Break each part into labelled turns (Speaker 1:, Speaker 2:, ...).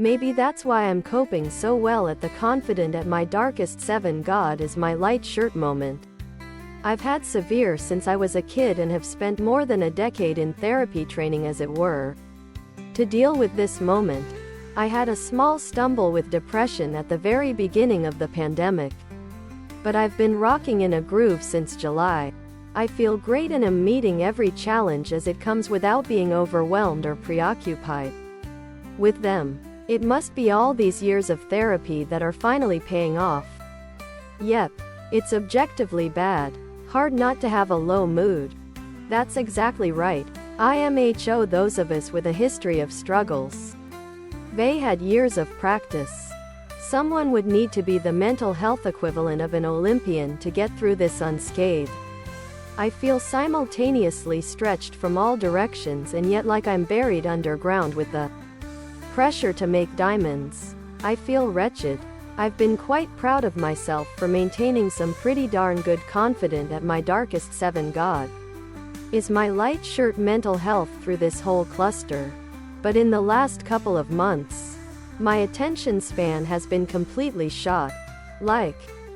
Speaker 1: Maybe that's why I'm coping so well at the confident at my darkest 7 God is my light shirt moment. I've had severe since I was a kid and have spent more than a decade in therapy training, as it were. To deal with this moment, I had a small stumble with depression at the very beginning of the pandemic. But I've been rocking in a groove since July. I feel great and am meeting every challenge as it comes without being overwhelmed or preoccupied with them. It must be all these years of therapy that are finally paying off. Yep, it's objectively bad. Hard not to have a low mood. That's exactly right. IMHO, those of us with a history of struggles. They had years of practice. Someone would need to be the mental health equivalent of an Olympian to get through this unscathed. I feel simultaneously stretched from all directions and yet like I'm buried underground with the pressure to make diamonds. I feel wretched. I've been quite proud of myself for maintaining some pretty darn good confident at my darkest 7 God is my light shirt mental health through this whole cluster. But in the last couple of months, my attention span has been completely shot.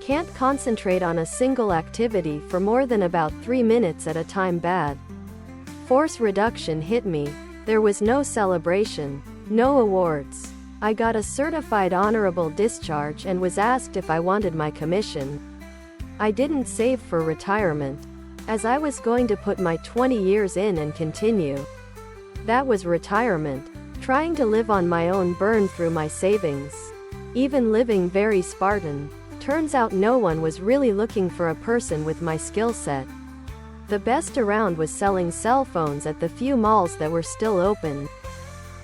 Speaker 1: Can't concentrate on a single activity for more than about 3 minutes at a time. Bad force reduction hit me. There was no celebration. No awards. I got a certified honorable discharge and was asked if I wanted my commission. I didn't save for retirement, as I was going to put my 20 years in and continue. That was retirement. Trying to live on my own burn through my savings. Even living very Spartan. Turns out no one was really looking for a person with my skill set. The best around was selling cell phones at the few malls that were still open.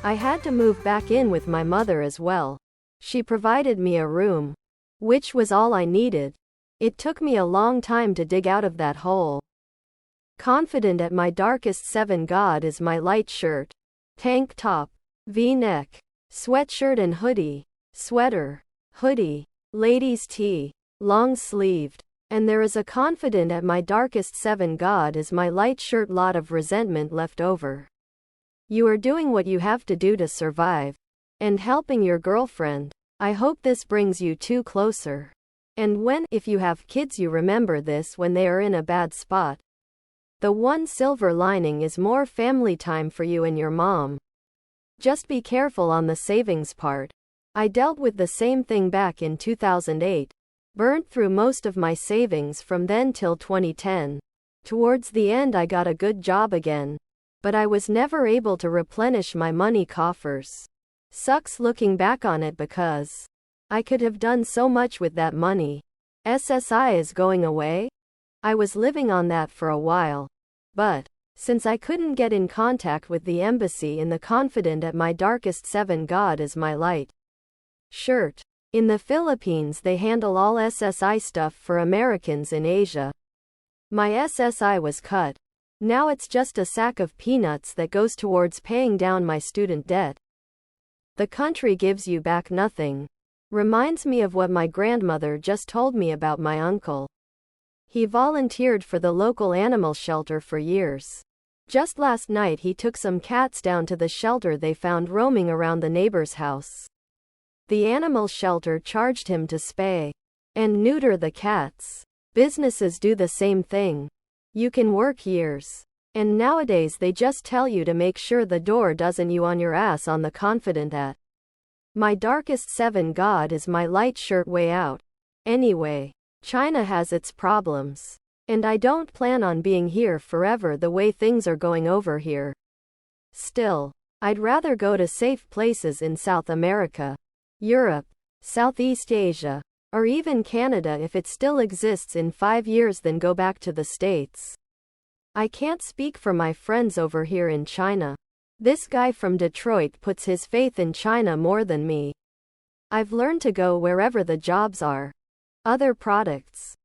Speaker 1: I had to move back in with my mother as well. She provided me a room, which was all I needed. It took me a long time to dig out of that hole. Confident at my darkest 7 God is my light shirt, tank top, V-neck, sweatshirt and hoodie, sweater, hoodie, ladies tee, long sleeved. And there is a confident at my darkest 7 God is my light shirt lot of resentment left over. You are doing what you have to do to survive. And helping your girlfriend. I hope this brings you two closer. And if you have kids, you remember this when they are in a bad spot. The one silver lining is more family time for you and your mom. Just be careful on the savings part. I dealt with the same thing back in 2008. Burnt through most of my savings from then till 2010. Towards the end I got a good job again. But I was never able to replenish my money coffers. Sucks looking back on it because I could have done so much with that money. SSI is going away? I was living on that for a while. But since I couldn't get in contact with the embassy in the confident at my darkest 7 God is my light shirt. In the Philippines they handle all SSI stuff for Americans in Asia. My SSI was cut. Now it's just a sack of peanuts that goes towards paying down my student debt. The country gives you back nothing. Reminds me of what my grandmother just told me about my uncle. He volunteered for the local animal shelter for years. Just last night he took some cats down to the shelter they found roaming around the neighbor's house. The animal shelter charged him to spay and neuter the cats. Businesses do the same thing. You can work years. And nowadays they just tell you to make sure the door doesn't you on your ass on the confident at my darkest 7 God is my light shirt way out. Anyway, China has its problems. And I don't plan on being here forever the way things are going over here. Still, I'd rather go to safe places in South America, Europe, Southeast Asia, or even Canada if it still exists in 5 years than go back to the States. I can't speak for my friends over here in China. This guy from Detroit puts his faith in China more than me. I've learned to go wherever the jobs are. Other products.